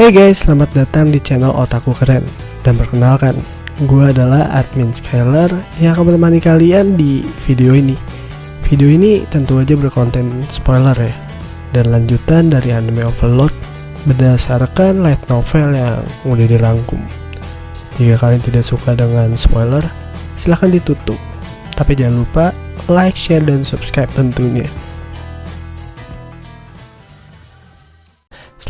Hey guys, selamat datang di channel Otaku Keren. Dan perkenalkan, gue adalah admin Skylar yang akan menemani kalian di video ini. Video ini tentu aja berkonten spoiler ya, dan lanjutan dari anime Overlord berdasarkan light novel yang udah dirangkum. Jika kalian tidak suka dengan spoiler, silahkan ditutup. Tapi jangan lupa like, share, dan subscribe tentunya.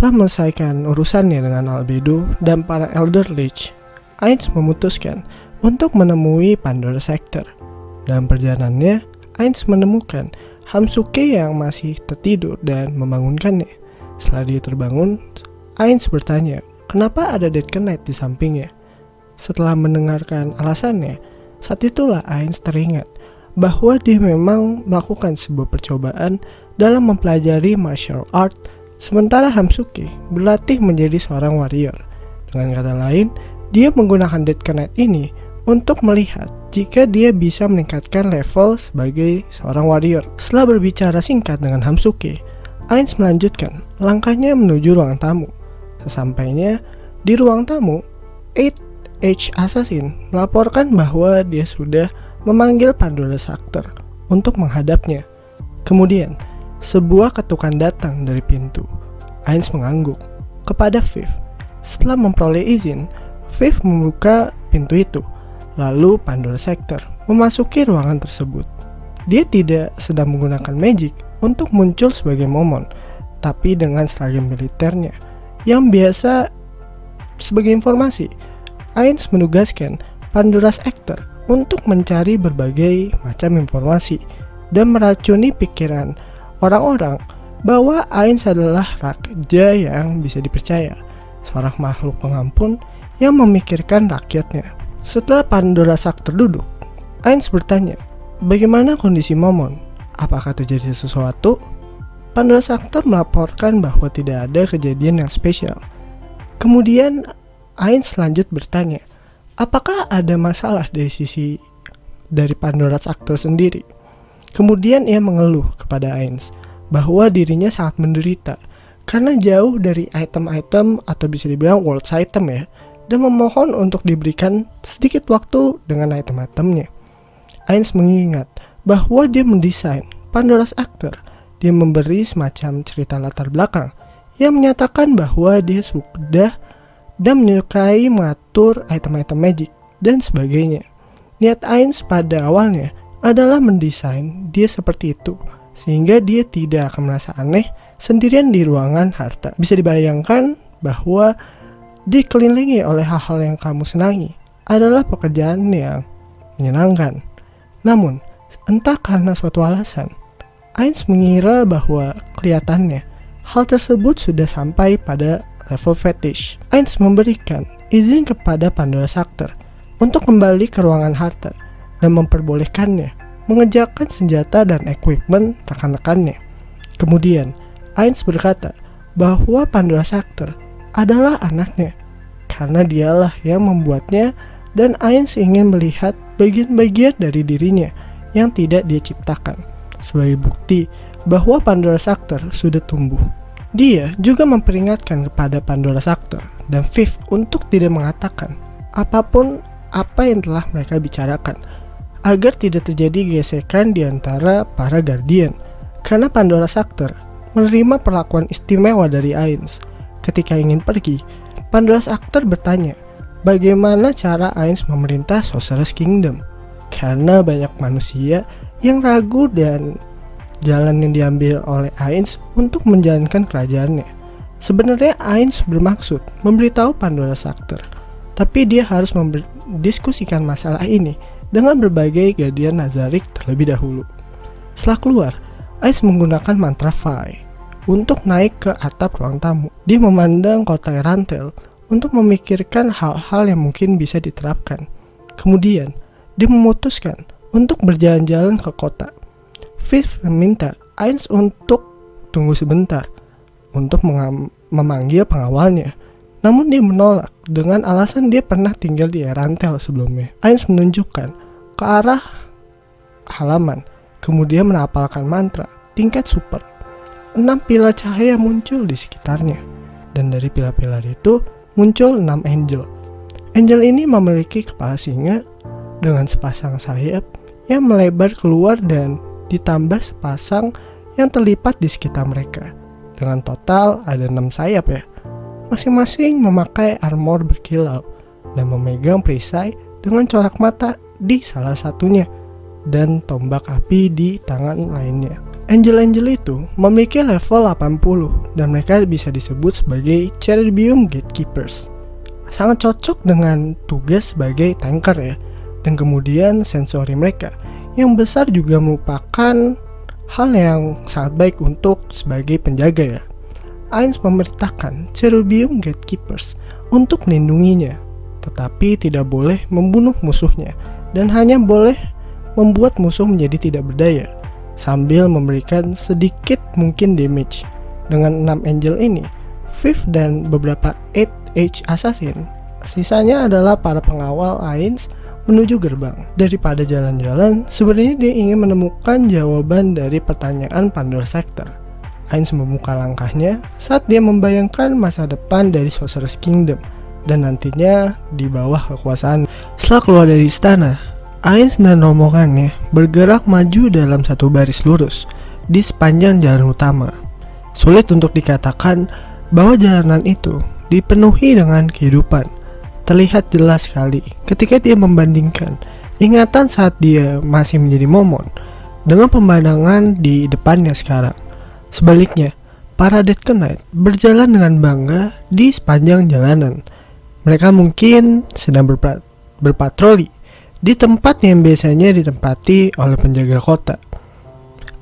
Setelah menyelesaikan urusannya dengan Albedo dan para Elder Lich, Ainz memutuskan untuk menemui Pandora Sector. Dalam perjalanannya, Ainz menemukan Hamsuke yang masih tertidur dan membangunkannya. Setelah dia terbangun, Ainz bertanya, kenapa ada Dead Knight di sampingnya? Setelah mendengarkan alasannya, saat itulah Ainz teringat bahwa dia memang melakukan sebuah percobaan dalam mempelajari martial art, sementara Hamsuke berlatih menjadi seorang warrior. Dengan kata lain, dia menggunakan Dead Knight ini untuk melihat jika dia bisa meningkatkan level sebagai seorang warrior. Setelah berbicara singkat dengan Hamsuke, Ainz melanjutkan langkahnya menuju ruang tamu. Sesampainya di ruang tamu, 8H Assassin melaporkan bahwa dia sudah memanggil Pandora Sector untuk menghadapnya. Kemudian, sebuah ketukan datang dari pintu. Ainz mengangguk kepada Viv. Setelah memperoleh izin, Viv membuka pintu itu. Lalu Pandora Sector memasuki ruangan tersebut. Dia tidak sedang menggunakan magic untuk muncul sebagai momon, tapi dengan seragam militernya. Yang biasa, sebagai informasi, Ainz menugaskan Pandora Sector untuk mencari berbagai macam informasi dan meracuni pikiran orang-orang bahwa Ainz adalah raja yang bisa dipercaya, seorang makhluk pengampun yang memikirkan rakyatnya. Setelah Pandora Sector duduk, Ainz bertanya, bagaimana kondisi Momon? Apakah terjadi sesuatu? Pandora Sector melaporkan bahwa tidak ada kejadian yang spesial. Kemudian Ainz lanjut bertanya, apakah ada masalah dari Pandora Sector sendiri? Kemudian ia mengeluh kepada Ainz bahwa dirinya sangat menderita karena jauh dari item-item atau bisa dibilang world item ya, dan memohon untuk diberikan sedikit waktu dengan item-itemnya. Ainz mengingat bahwa dia mendesain Pandora Sector. Dia memberi semacam cerita latar belakang yang menyatakan bahwa dia sudah dan menyukai mengatur item-item magic dan sebagainya. Niat Ainz pada awalnya adalah mendesain dia seperti itu, sehingga dia tidak akan merasa aneh sendirian di ruangan harta. Bisa dibayangkan bahwa dikelilingi oleh hal-hal yang kamu senangi adalah pekerjaan yang menyenangkan. Namun, entah karena suatu alasan, Ainz mengira bahwa kelihatannya hal tersebut sudah sampai pada level fetish. Ainz memberikan izin kepada Pandora Sector untuk kembali ke ruangan harta dan memperbolehkannya mengejarkan senjata dan equipment rekan-rekannya. Kemudian, Ainz berkata bahwa Pandora Sector adalah anaknya karena dialah yang membuatnya, dan Ainz ingin melihat bagian-bagian dari dirinya yang tidak dia ciptakan sebagai bukti bahwa Pandora Sector sudah tumbuh. Dia juga memperingatkan kepada Pandora Sector dan Viv untuk tidak mengatakan apapun apa yang telah mereka bicarakan, agar tidak terjadi gesekan di antara para Guardian, karena Pandora Sector menerima perlakuan istimewa dari Ainz. Ketika ingin pergi, Pandora Sector bertanya bagaimana cara Ainz memerintah Sorcerer's Kingdom, karena banyak manusia yang ragu dan jalan yang diambil oleh Ainz untuk menjalankan kerajaannya. Sebenarnya Ainz bermaksud memberitahu Pandora Sector, tapi dia harus mendiskusikan masalah ini dengan berbagai Guardian Nazarick terlebih dahulu. Setelah keluar, Ainz menggunakan mantra Fai untuk naik ke atap ruang tamu. Dia memandang kota Erantel untuk memikirkan hal-hal yang mungkin bisa diterapkan. Kemudian, dia memutuskan untuk berjalan-jalan ke kota. Viv meminta Ainz untuk tunggu sebentar untuk memanggil pengawalnya. Namun dia menolak dengan alasan dia pernah tinggal di Erantel sebelumnya. Ainz menunjukkan ke arah halaman, kemudian menghafalkan mantra tingkat super. 6 pilar cahaya muncul di sekitarnya. Dan dari pilar-pilar itu muncul 6 angel. Angel ini memiliki kepala singa dengan sepasang sayap yang melebar keluar dan ditambah sepasang yang terlipat di sekitar mereka. Dengan total ada 6 sayap ya. Masing-masing memakai armor berkilau dan memegang perisai dengan corak mata di salah satunya dan tombak api di tangan lainnya. Angel-angel itu memiliki level 80 dan mereka bisa disebut sebagai Cerubium Gatekeepers. Sangat cocok dengan tugas sebagai tanker ya. Dan kemudian sensori mereka yang besar juga merupakan hal yang sangat baik untuk sebagai penjaga ya. Ainz memerintahkan Cerubium Gatekeepers untuk melindunginya, tetapi tidak boleh membunuh musuhnya dan hanya boleh membuat musuh menjadi tidak berdaya sambil memberikan sedikit mungkin damage. Dengan 6 angel ini, Fifth dan beberapa 8H assassin, sisanya adalah para pengawal Ainz menuju gerbang. Daripada jalan-jalan, sebenarnya dia ingin menemukan jawaban dari pertanyaan Pandora Sector. Ainz membuka langkahnya saat dia membayangkan masa depan dari Sorcerer's Kingdom dan nantinya di bawah kekuasaan. Setelah keluar dari istana, Ainz dan rombongannya bergerak maju dalam satu baris lurus di sepanjang jalan utama. Sulit untuk dikatakan bahwa jalanan itu dipenuhi dengan kehidupan. Terlihat jelas sekali ketika dia membandingkan ingatan saat dia masih menjadi momon dengan pemandangan di depannya sekarang. Sebaliknya, para Death Knight berjalan dengan bangga di sepanjang jalanan. Mereka mungkin sedang berpatroli di tempat yang biasanya ditempati oleh penjaga kota.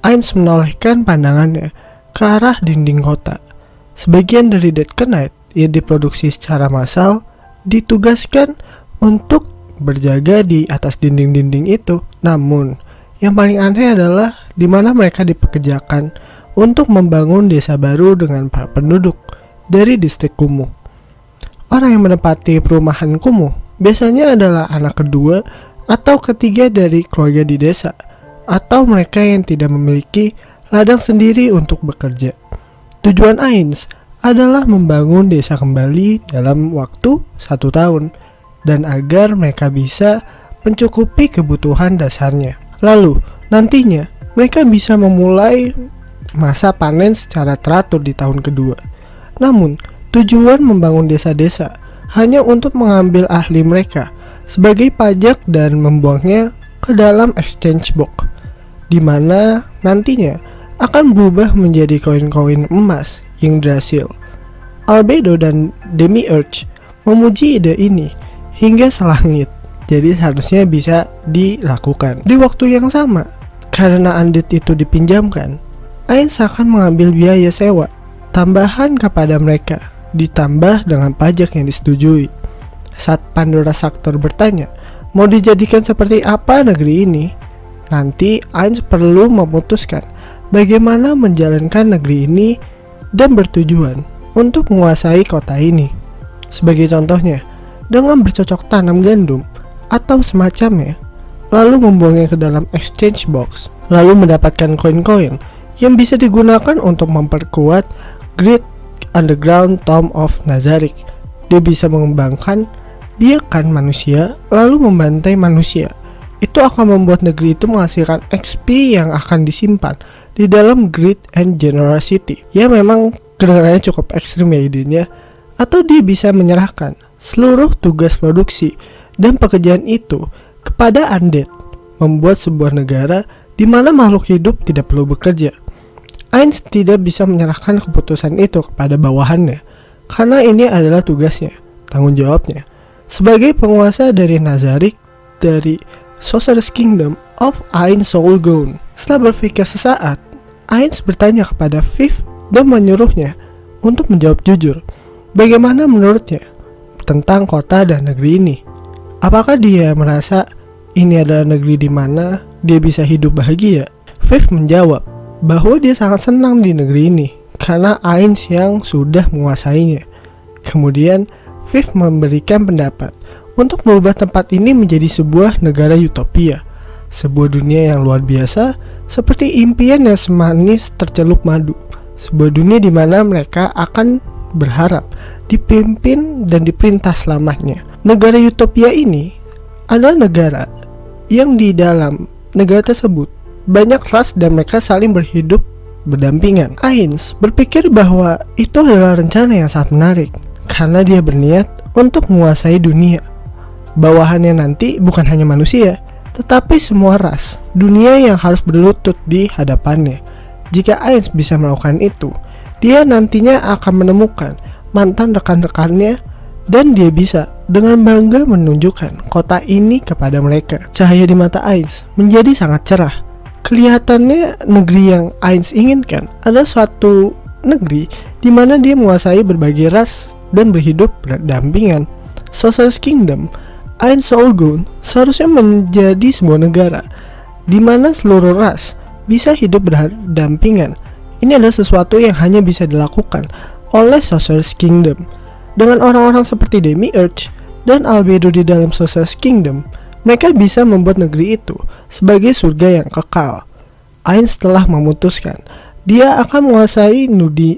Ainz menolehkan pandangannya ke arah dinding kota. Sebagian dari Death Knight yang diproduksi secara massal ditugaskan untuk berjaga di atas dinding-dinding itu. Namun, yang paling aneh adalah di mana mereka dipekerjakan untuk membangun desa baru dengan para penduduk dari distrik kumuh. Orang yang menempati perumahan kumuh biasanya adalah anak kedua atau ketiga dari keluarga di desa, atau mereka yang tidak memiliki ladang sendiri untuk bekerja. Tujuan Ainz adalah membangun desa kembali dalam waktu 1 tahun, dan agar mereka bisa mencukupi kebutuhan dasarnya. Lalu, nantinya mereka bisa memulai masa panen secara teratur di tahun kedua. Namun, tujuan membangun desa-desa hanya untuk mengambil ahli mereka sebagai pajak dan membuangnya ke dalam exchange box, di mana nantinya akan berubah menjadi koin-koin emas yang berhasil. Albedo dan Demiurge memuji ide ini hingga selangit, jadi seharusnya bisa dilakukan. Di waktu yang sama, karena undead itu dipinjamkan, Ainz akan mengambil biaya sewa tambahan kepada mereka, ditambah dengan pajak yang disetujui. Saat Pandora Sector bertanya, mau dijadikan seperti apa negeri ini? Nanti Ainz perlu memutuskan bagaimana menjalankan negeri ini dan bertujuan untuk menguasai kota ini. Sebagai contohnya, dengan bercocok tanam gandum atau semacamnya, lalu membuangnya ke dalam exchange box, lalu mendapatkan koin-koin yang bisa digunakan untuk memperkuat Great Underground Tomb of Nazarick. Dia bisa mengembangkan biakan manusia lalu membantai manusia. Itu akan membuat negeri itu menghasilkan XP yang akan disimpan di dalam Greed and Generosity. Ya memang kedengarannya cukup ekstrim ya idenya. Atau dia bisa menyerahkan seluruh tugas produksi dan pekerjaan itu kepada undead, membuat sebuah negara di mana makhluk hidup tidak perlu bekerja. Ainz tidak bisa menyerahkan keputusan itu kepada bawahannya, karena ini adalah tugasnya, tanggung jawabnya sebagai penguasa dari Nazarick, dari Sorcerer's Kingdom of Ainz Soulgone. Setelah berpikir sesaat, Ainz bertanya kepada Fifth dan menyuruhnya untuk menjawab jujur bagaimana menurutnya tentang kota dan negeri ini. Apakah dia merasa ini adalah negeri di mana dia bisa hidup bahagia? Fifth menjawab bahwa dia sangat senang di negeri ini karena Ainz yang sudah menguasainya. Kemudian Fifth memberikan pendapat untuk merubah tempat ini menjadi sebuah negara utopia, sebuah dunia yang luar biasa seperti impian yang semanis tercelup madu, sebuah dunia di mana mereka akan berharap dipimpin dan diperintah selamanya. Negara utopia ini adalah negara yang di dalam negara tersebut banyak ras dan mereka saling berhidup berdampingan. Ainz berpikir bahwa itu adalah rencana yang sangat menarik karena dia berniat untuk menguasai dunia. Bawahannya nanti bukan hanya manusia, tetapi semua ras dunia yang harus berlutut di hadapannya. Jika Ainz bisa melakukan itu, dia nantinya akan menemukan mantan rekan-rekannya dan dia bisa dengan bangga menunjukkan kota ini kepada mereka. Cahaya di mata Ainz menjadi sangat cerah. Kelihatannya negeri yang Ainz inginkan adalah suatu negeri di mana dia menguasai berbagai ras dan berhidup berdampingan. Socialist Kingdom Ainz Solgun seharusnya menjadi sebuah negara di mana seluruh ras bisa hidup berdampingan. Ini adalah sesuatu yang hanya bisa dilakukan oleh Socialist Kingdom. Dengan orang-orang seperti Demiurge dan Albedo di dalam Socialist Kingdom, mereka bisa membuat negeri itu sebagai surga yang kekal. Ainz telah memutuskan dia akan menguasai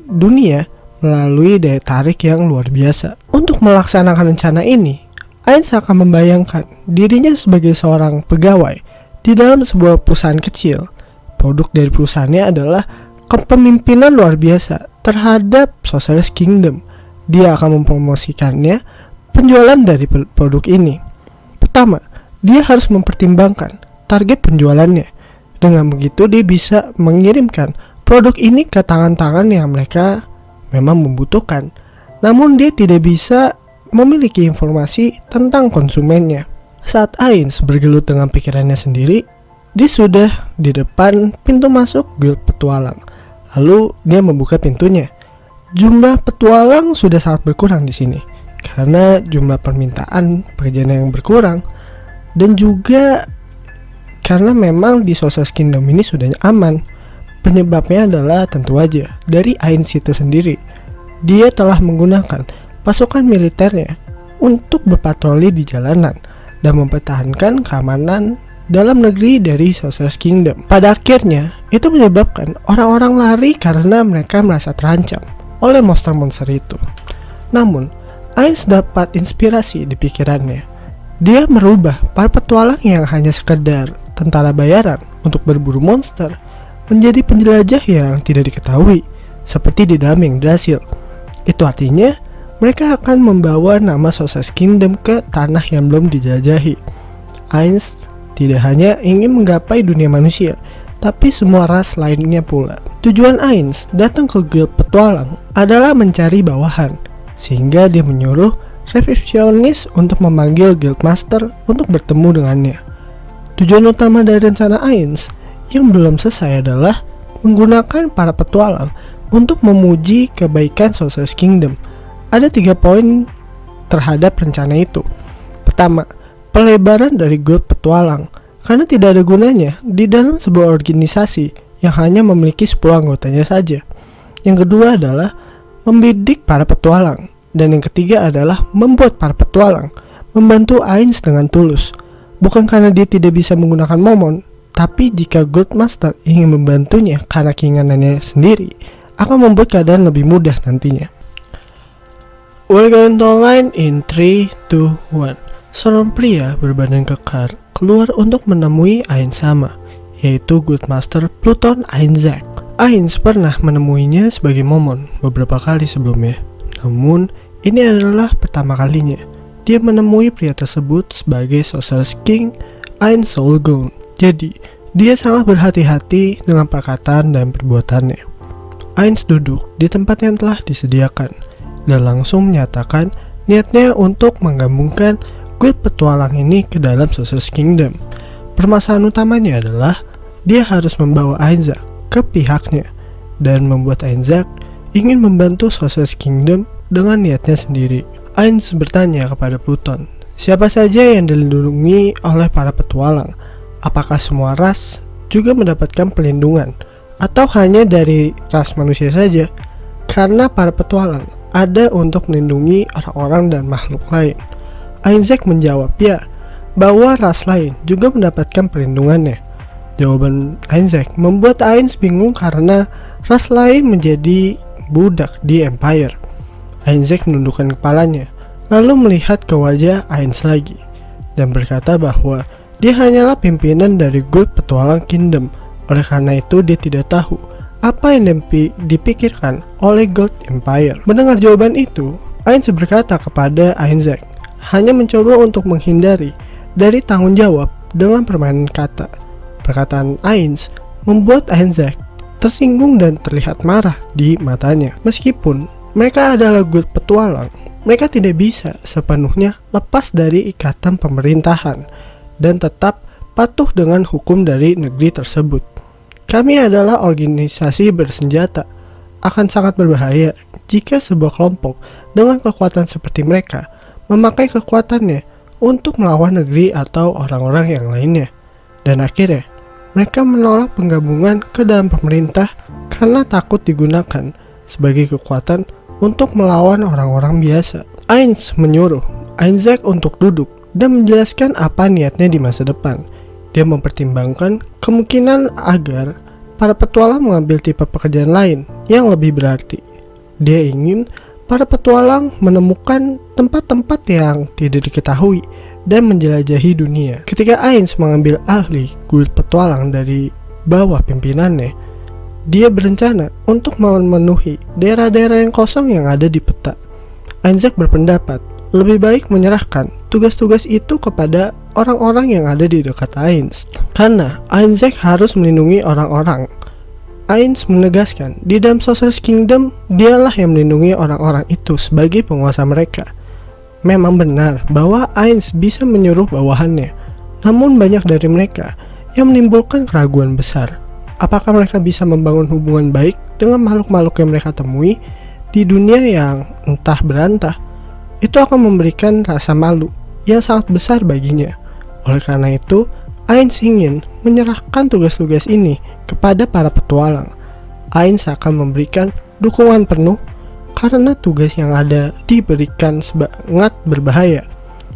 dunia melalui daya tarik yang luar biasa. Untuk melaksanakan rencana ini, Ainz akan membayangkan dirinya sebagai seorang pegawai di dalam sebuah perusahaan kecil. Produk dari perusahaannya adalah kepemimpinan luar biasa terhadap Socialist Kingdom. Dia akan mempromosikannya penjualan dari produk ini. Pertama, dia harus mempertimbangkan target penjualannya. Dengan begitu dia bisa mengirimkan produk ini ke tangan-tangan yang mereka memang membutuhkan. Namun dia tidak bisa memiliki informasi tentang konsumennya. Saat Ainz bergelut dengan pikirannya sendiri, dia sudah di depan pintu masuk guild petualang. Lalu dia membuka pintunya. Jumlah petualang sudah sangat berkurang di sini karena jumlah permintaan pekerjaan yang berkurang, dan juga karena memang di Socialist Kingdom ini sudah aman. Penyebabnya adalah tentu aja dari Ainz itu sendiri. Dia telah menggunakan pasukan militernya untuk berpatroli di jalanan dan mempertahankan keamanan dalam negeri dari Socialist Kingdom. Pada akhirnya, itu menyebabkan orang-orang lari karena mereka merasa terancam oleh monster-monster itu. Namun, Ainz dapat inspirasi di pikirannya. Dia merubah para petualang yang hanya sekedar tentara bayaran untuk berburu monster menjadi penjelajah yang tidak diketahui, seperti di dalam Yggdrasil. Itu artinya mereka akan membawa nama Socialist Kingdom ke tanah yang belum dijajahi. Ainz tidak hanya ingin menggapai dunia manusia, tapi semua ras lainnya pula. Tujuan Ainz datang ke guild petualang adalah mencari bawahan, sehingga dia menyuruh resepsionis untuk memanggil guildmaster untuk bertemu dengannya. Tujuan utama dari rencana Ainz yang belum selesai adalah menggunakan para petualang untuk memuji kebaikan Socialist Kingdom. Ada 3 poin terhadap rencana itu. Pertama, pelebaran dari guild petualang, karena tidak ada gunanya di dalam sebuah organisasi yang hanya memiliki 10 anggotanya saja. Yang kedua adalah membidik para petualang, dan yang ketiga adalah membuat para petualang membantu Ainz dengan tulus. Bukan karena dia tidak bisa menggunakan momon, tapi jika Guildmaster ingin membantunya karena keinginannya sendiri, akan membuat keadaan lebih mudah nantinya. We're going to online in 3, 2, 1. Seorang pria berbadan kekar keluar untuk menemui Ainz sama, yaitu Guildmaster Pluton Ainzek. Ainz pernah menemuinya sebagai momon beberapa kali sebelumnya. Namun, ini adalah pertama kalinya dia menemui pria tersebut sebagai Socialist King Ainz Solgun. Jadi, dia sangat berhati-hati dengan perkataan dan perbuatannya. Ainz duduk di tempat yang telah disediakan dan langsung menyatakan niatnya untuk menggabungkan guild petualang ini ke dalam Socialist Kingdom. Permasalahan utamanya adalah dia harus membawa Ainzek ke pihaknya dan membuat Ainzek ingin membantu Socialist Kingdom dengan niatnya sendiri. Ainz bertanya kepada Pluton, siapa saja yang dilindungi oleh para petualang? Apakah semua ras juga mendapatkan perlindungan? Atau hanya dari ras manusia saja? Karena para petualang ada untuk melindungi orang-orang dan makhluk lain. Ainzek menjawab ya, bahwa ras lain juga mendapatkan perlindungannya. Jawaban Ainzek membuat Ainz bingung karena ras lain menjadi budak di Empire. Einzek menundukkan kepalanya, lalu melihat ke wajah Ainz lagi, dan berkata bahwa dia hanyalah pimpinan dari Gold Petualang Kingdom. Oleh karena itu dia tidak tahu apa yang dipikirkan oleh Gold Empire. Mendengar jawaban itu, Ainz berkata kepada Einzek, hanya mencoba untuk menghindari dari tanggung jawab dengan permainan kata. Perkataan Ainz membuat Einzek tersinggung dan terlihat marah di matanya. Meskipun mereka adalah Gold Petualang, mereka tidak bisa sepenuhnya lepas dari ikatan pemerintahan dan tetap patuh dengan hukum dari negeri tersebut. Kami adalah organisasi bersenjata. Akan sangat berbahaya jika sebuah kelompok dengan kekuatan seperti mereka memakai kekuatannya untuk melawan negeri atau orang-orang yang lainnya. Dan akhirnya, mereka menolak penggabungan ke dalam pemerintah karena takut digunakan sebagai kekuatan untuk melawan orang-orang biasa. Ainz menyuruh Einzek untuk duduk dan menjelaskan apa niatnya di masa depan. Dia mempertimbangkan kemungkinan agar para petualang mengambil tipe pekerjaan lain yang lebih berarti. Dia ingin para petualang menemukan tempat-tempat yang tidak diketahui dan menjelajahi dunia. Ketika Ainz mengambil alih Guild Petualang dari bawah pimpinannya, dia berencana untuk memenuhi daerah-daerah yang kosong yang ada di peta. Einzek berpendapat lebih baik menyerahkan tugas-tugas itu kepada orang-orang yang ada di dekat Ainz, karena Einzek harus melindungi orang-orang. Ainz menegaskan di dalam Sorcerer's Kingdom dialah yang melindungi orang-orang itu sebagai penguasa mereka. Memang benar bahwa Ainz bisa menyuruh bawahannya, namun banyak dari mereka yang menimbulkan keraguan besar. Apakah mereka bisa membangun hubungan baik dengan makhluk-makhluk yang mereka temui di dunia yang entah berantah? Itu akan memberikan rasa malu yang sangat besar baginya. Oleh karena itu, Ainz ingin menyerahkan tugas-tugas ini kepada para petualang. Ainz akan memberikan dukungan penuh karena tugas yang ada diberikan sangat berbahaya.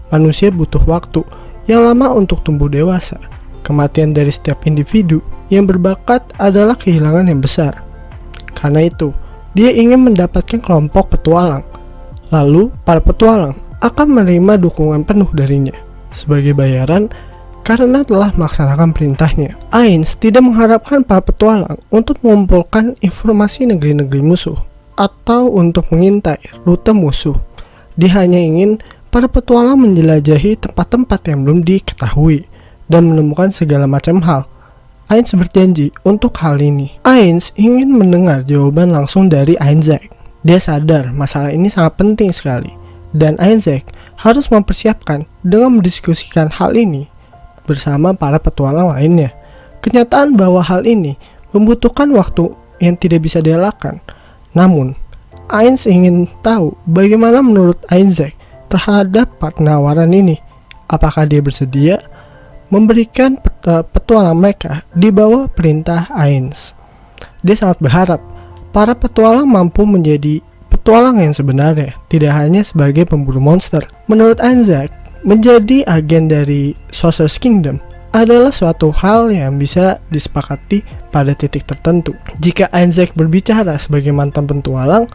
Manusia butuh waktu yang lama untuk tumbuh dewasa. Kematian dari setiap individu yang berbakat adalah kehilangan yang besar. Karena itu, dia ingin mendapatkan kelompok petualang. Lalu, para petualang akan menerima dukungan penuh darinya sebagai bayaran karena telah melaksanakan perintahnya. Ainz tidak mengharapkan para petualang untuk mengumpulkan informasi negeri-negeri musuh atau untuk mengintai rute musuh. Dia hanya ingin para petualang menjelajahi tempat-tempat yang belum diketahui dan menemukan segala macam hal. Ainz berjanji untuk hal ini. Ainz ingin mendengar jawaban langsung dari Einzek. Dia sadar masalah ini sangat penting sekali, dan Einzek harus mempersiapkan dengan mendiskusikan hal ini bersama para petualang lainnya. Kenyataan bahwa hal ini membutuhkan waktu yang tidak bisa dielakkan. Namun, Ainz ingin tahu bagaimana menurut Einzek terhadap penawaran ini. Apakah dia bersedia memberikan petualang mereka di bawah perintah Ainz? Dia sangat berharap para petualang mampu menjadi petualang yang sebenarnya, tidak hanya sebagai pemburu monster. Menurut Einzek, menjadi agen dari Sorcerer's Kingdom adalah suatu hal yang bisa disepakati pada titik tertentu. Jika Einzek berbicara sebagai mantan petualang,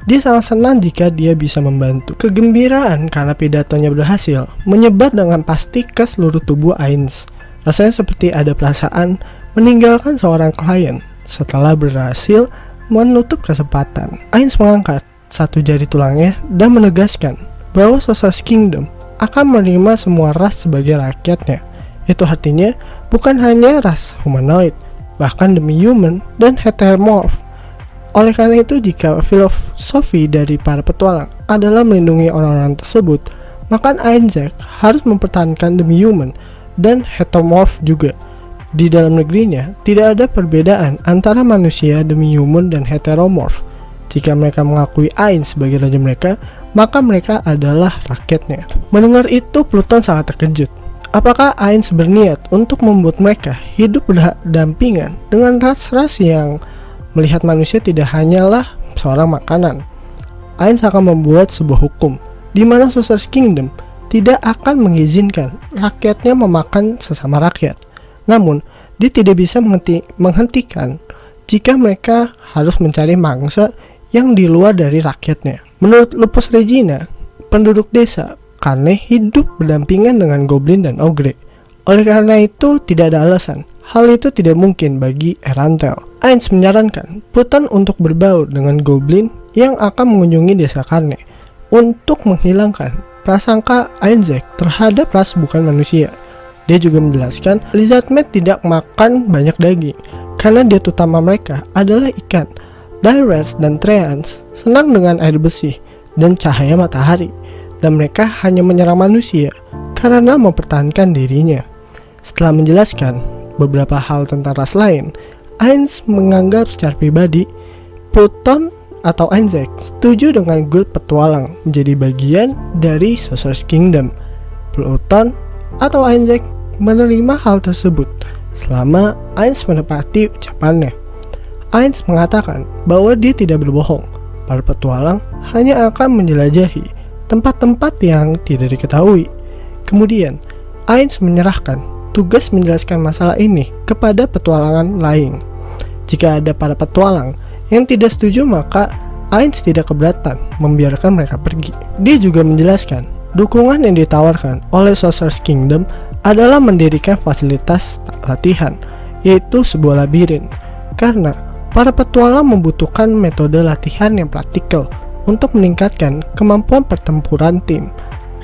dia sangat senang jika dia bisa membantu. Kegembiraan karena pidatonya berhasil menyebar dengan pasti ke seluruh tubuh Ainz. Rasanya seperti ada perasaan meninggalkan seorang klien setelah berhasil menutup kesempatan. Ainz mengangkat satu jari tulangnya dan menegaskan bahwa Sorcerer's Kingdom akan menerima semua ras sebagai rakyatnya. Itu artinya bukan hanya ras humanoid, bahkan demi-human dan heteromorph. Oleh karena itu, jika filosofi dari para petualang adalah melindungi orang-orang tersebut, maka Einzek harus mempertahankan demi-human dan heteromorph juga. Di dalam negerinya, tidak ada perbedaan antara manusia demi-human dan heteromorph. Jika mereka mengakui Ainz sebagai raja mereka, maka mereka adalah rakyatnya. Mendengar itu, Pluton sangat terkejut. Apakah Ainz berniat untuk membuat mereka hidup berdampingan dengan ras-ras yang melihat manusia tidak hanyalah seorang makanan? Ainz akan membuat sebuah hukum di mana Sorcerer's Kingdom tidak akan mengizinkan rakyatnya memakan sesama rakyat. Namun, dia tidak bisa menghentikan jika mereka harus mencari mangsa yang di luar dari rakyatnya. Menurut Lupus Regina, penduduk desa Carne hidup berdampingan dengan goblin dan ogre. Oleh karena itu, tidak ada alasan hal itu tidak mungkin bagi Erantel. Ainz menyarankan Pluton untuk berbaur dengan goblin yang akan mengunjungi desa Carne untuk menghilangkan prasangka Isaac terhadap ras bukan manusia. Dia juga menjelaskan Lizardmen tidak makan banyak daging karena diet utama mereka adalah ikan. Dyrus dan Treants senang dengan air bersih dan cahaya matahari, dan mereka hanya menyerang manusia karena mempertahankan dirinya. Setelah menjelaskan beberapa hal tentang ras lain, Ainz menganggap secara pribadi Pluton atau Isaac setuju dengan guild petualang menjadi bagian dari Sorcerer's Kingdom. Pluton atau Isaac menerima hal tersebut selama Ainz menepati ucapannya. Ainz mengatakan bahwa dia tidak berbohong. Para petualang hanya akan menjelajahi tempat-tempat yang tidak diketahui. Kemudian, Ainz menyerahkan tugas menjelaskan masalah ini kepada petualangan lain. Jika ada para petualang yang tidak setuju, maka Ainz tidak keberatan membiarkan mereka pergi. Dia juga menjelaskan dukungan yang ditawarkan oleh Sorcerer's Kingdom adalah mendirikan fasilitas latihan, yaitu sebuah labirin, karena para petualang membutuhkan metode latihan yang praktikal untuk meningkatkan kemampuan pertempuran tim.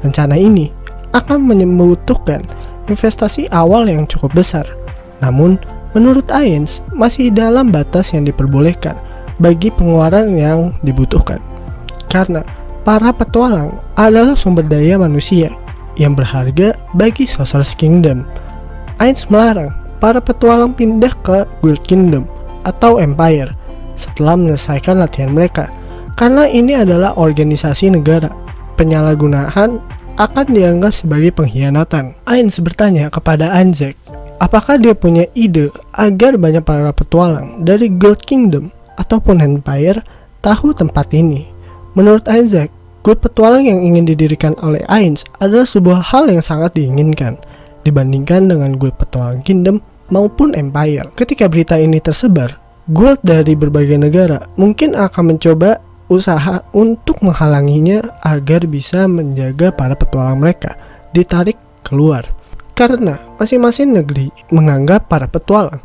Rencana ini akan membutuhkan investasi awal yang cukup besar. Namun, menurut Ainz masih dalam batas yang diperbolehkan bagi pengeluaran yang dibutuhkan. Karena para petualang adalah sumber daya manusia yang berharga bagi Sorcerer's Kingdom. Ainz melarang para petualang pindah ke Guild Kingdom atau Empire setelah menyelesaikan latihan mereka, karena ini adalah organisasi negara. Penyalahgunaan akan dianggap sebagai pengkhianatan. Ainz bertanya kepada Isaac, apakah dia punya ide agar banyak para petualang dari Guild Kingdom ataupun Empire tahu tempat ini. Menurut Isaac, guild petualang yang ingin didirikan oleh Ainz adalah sebuah hal yang sangat diinginkan dibandingkan dengan guild petualang Kingdom maupun Empire. Ketika berita ini tersebar, guild dari berbagai negara mungkin akan mencoba usaha untuk menghalanginya agar bisa menjaga para petualang mereka ditarik keluar. Karena masing-masing negeri menganggap para petualang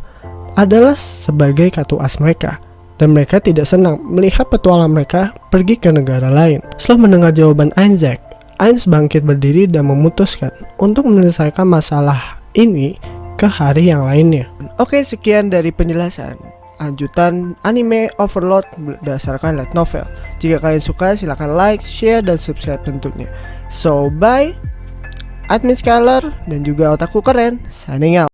adalah sebagai kartu as mereka, dan mereka tidak senang melihat petualang mereka pergi ke negara lain. Setelah mendengar jawaban Isaac, Ainz bangkit berdiri dan memutuskan untuk menyelesaikan masalah ini ke hari yang lainnya. Oke, sekian dari penjelasan lanjutan anime Overlord berdasarkan light novel. Jika kalian suka, silahkan like, share, dan subscribe tentunya. So, bye, Admin Scholar dan juga Otaku Keren, signing out.